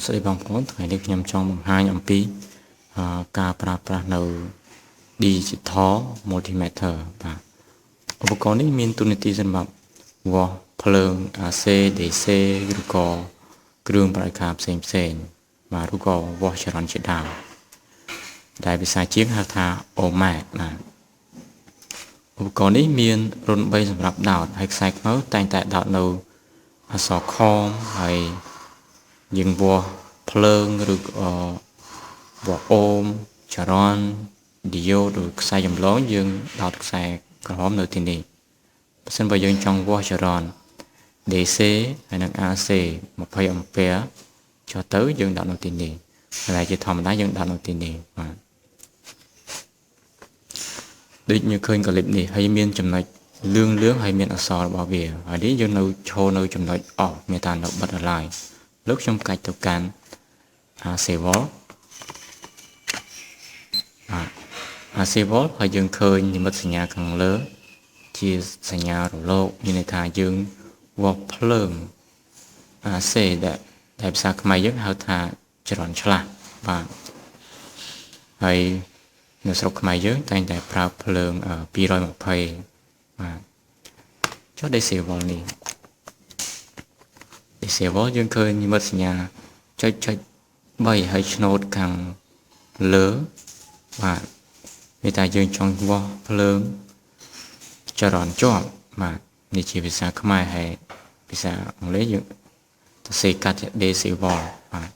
ស្ដីបងប្អូនថ្ងៃនេះខ្ញុំចង់បង្ហាញអំពីការប្រើប្រាស់នៅ Digital Multimeter បាទឧបករណ៍នេះមានតួនាទីសម្រាប់វាស់ភ្លើង AC DC ឬក៏គ្រឿងបរិក្ខារផ្សេងបាទឬក៏វាស់ចរន្តជាដើមដែលភាសាជាងហៅថា ohmmat បាទឧបករណ៍នេះមានរុន3សម្រាប់ដោតហើយខ្សែខ្មៅតែងតែដោតនៅអក្សរខមហើយយើងវាស់ភ្លើងឬវាស់អូមចរន្តឌីយ៉ូតឬខ្សែចម្លងយើងដោតខ្សែក្រហមនៅទីនេះបើសិនបើយើងចង់វាស់ចរន្ត DC ហើយនិង AC 20 អាំពែចុះទៅយើងដោតនៅទីនេះហើយជាធម្មតាយើងដោតនៅទីនេះបាទដូចnhưឃើញក្លីបនេះហើយមានចំណុចលឿងហើយមានអក្សររបស់វាហើយនេះយើងនៅឈរនៅចំណុច off មានថានៅបិទឡើយលោកខ្ញុំកាច់ទៅកាន់ AC volt AC volt ហើយយើងឃើញនិមិត្តសញ្ញាខាងលើជាសញ្ញារលកមានន័យថាយើងវាស់ភ្លើង AC ដែលភាសាខ្មែរយើងហៅថាចរន្តឆ្លាស់បាទហើយនៅស្រុកខ្មែរយើងតែងតែប្រើភ្លើង220បាទចុះ DC volt នេះ DC volt យើងឃើញនិមិត្តសញ្ញាចុច3ហើយឆ្នោតខាងលើបាទមានតែយើងចង់វាស់ភ្លើងចរន្តជាប់បាទនេះជាភាសាខ្មែរហើយភាសាអង់គ្លេសយើងទៅសេកាត់ DC volt បាទ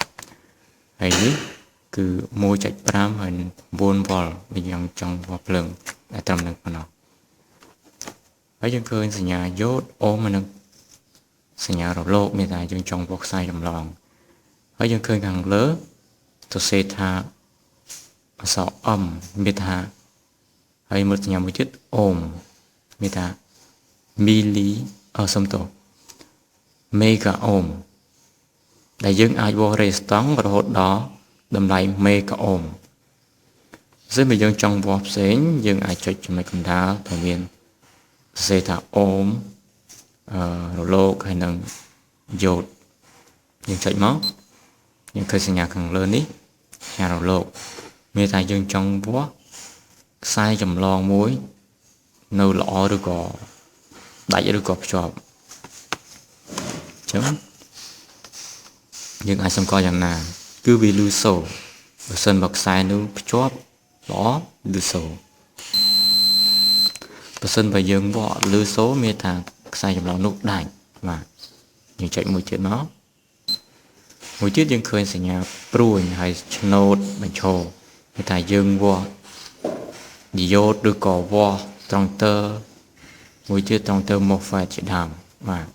ហើយនេះគឺ 1.5 ហើយ9 volt វិញយើងចង់វាស់ភ្លើងតែត្រឹមនឹងប៉ុណ្ណោះហើយយើងឃើញសញ្ញាយ៉ូតអូមនិងសញ្ញារលកមានតែយើងចង់វាស់ខ្សែចម្លងហើយយើងឃើញខាងលើទៅសេថាអក្សរ M មានថាហើយមើលសញ្ញាមួយទៀតអូមមានថា សំទោស mega ohm ដែលយើងអាចវាស់រេស្តង់រហូតដល់តម្លៃ mega ohm ซึ่งបើយើងចង់វាស់ផ្សេងយើងអាចចុចចំណុចកណ្ដាលដែលមានសរសេរថា ohm រលកហើយនឹងយ៉ូតយើងចុចមកយើងឃើញសញ្ញាខាងលើនេះសញ្ញារលកមានតែយើងចង់វាស់ខ្សែចម្លងមួយនៅល្អឬក៏ដាច់ឬក៏ភ្ជាប់អញ្ចឹងយើងអាចសម្គាល់យ៉ាងណាគឺវាលឺសូរបើសិនបើខ្សែនោះភ្ជាប់ល្អលឺសូរបើសិនបើយើងវាស់លឺសូរមានថាខ្សែចម្លងនោះដាច់បាទយើងចុចមួយទៀតមកមួយទៀតយើងឃើញសញ្ញាព្រួយហើយឆ្នោតបញ្ឈរគឺថាយើងវាស់ឌីយ៉ូតឬក៏វាស់ត្រង់ទ័រមួយទៀតត្រង់ទ័រ MOSFET ជាដើមបាទ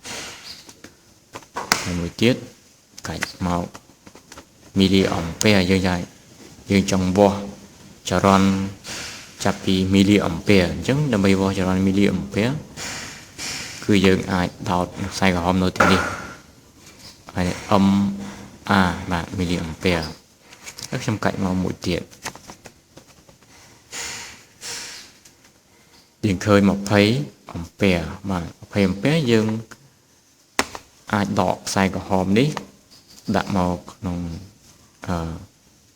ហើយមួយទៀតកាច់មកមីលីអង្ពែយើងចង់វាស់ចរន្តចាប់ពីមីលីអង្ពែអញ្ចឹងដើម្បីវាស់ចរន្តមីលីអង្ពែគឺយើងអាចដោតខ្សែក្រហមនៅទីនេះហើយ MA បាទមីលីអង្ពែហើយខ្ញុំកាច់មកមួយទៀតយើងឃើញ20 អាំពែបាទ20 អាំពែយើងអាចដកខ្សែក្រហមនេះដាក់មកក្នុង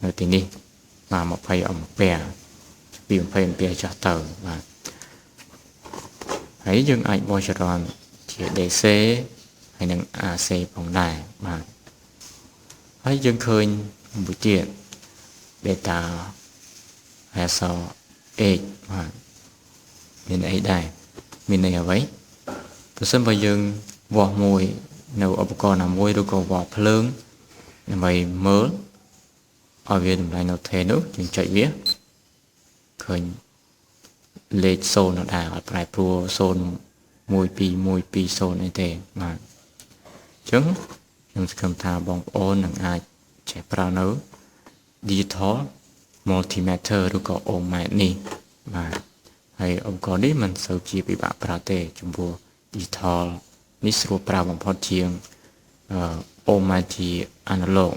នៅទីនេះបាទ20 អាំពែពី20 អាំពែចុះទៅបាទហើយយើងអាចវាស់ចរន្តជា DC ហើយនិង AC ផងដែរបាទហើយយើងឃើញមួយទៀត beta ហើយអក្សរ H បាទមានអីដែរមានន័យអ្វីប្រសិនបើយើងវាស់មួយនៅឧបករណ៍ណាមួយឬក៏វាស់ភ្លើងដើម្បីមើលឲ្យវាតម្លៃនៅថេនោះយើងចុចវាឃើញលេខ0នៅដែរអត់ប្រែប្រួល01212 អីទេបាទអញ្ចឹងខ្ញុំសង្ឃឹមថាបងប្អូននឹងអាចចេះប្រើនៅ Digital Multimeter ឬក៏ ohmmat នេះបាទហើយឧបករណ៍នេះមិនសូវជាពិបាកប្រើទេចំពោះ Digital នេះស្រួលប្រើបំផុតជាងohmmat ជា analog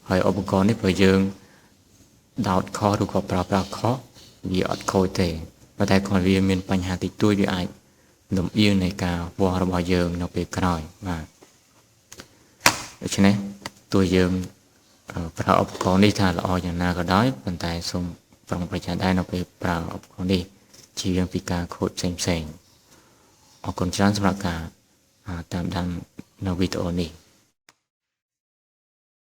ហើយឧបករណ៍នេះបើយើងដោតខុសឬក៏ប្រើប្រាស់ខុសវាអត់ខូចទេប៉ុន្តែគ្រាន់វាមានបញ្ហាតិចតួចវាអាចលំអៀងនៃការវាស់របស់យើងនៅពេលក្រោយបាទដូច្នេះទោះយើង ប្រើឧបករណ៍នេះថាល្អយ៉ាងណាក៏ដោយប៉ុន្តែសូមប្រុងប្រយ័ត្នដែរនៅពេលប្រើឧបករណ៍នេះជៀសវាងពីការខូចផ្សេងអរគុណច្រើនសម្រាប់ការតាមដាននៅវីដេអូនេះ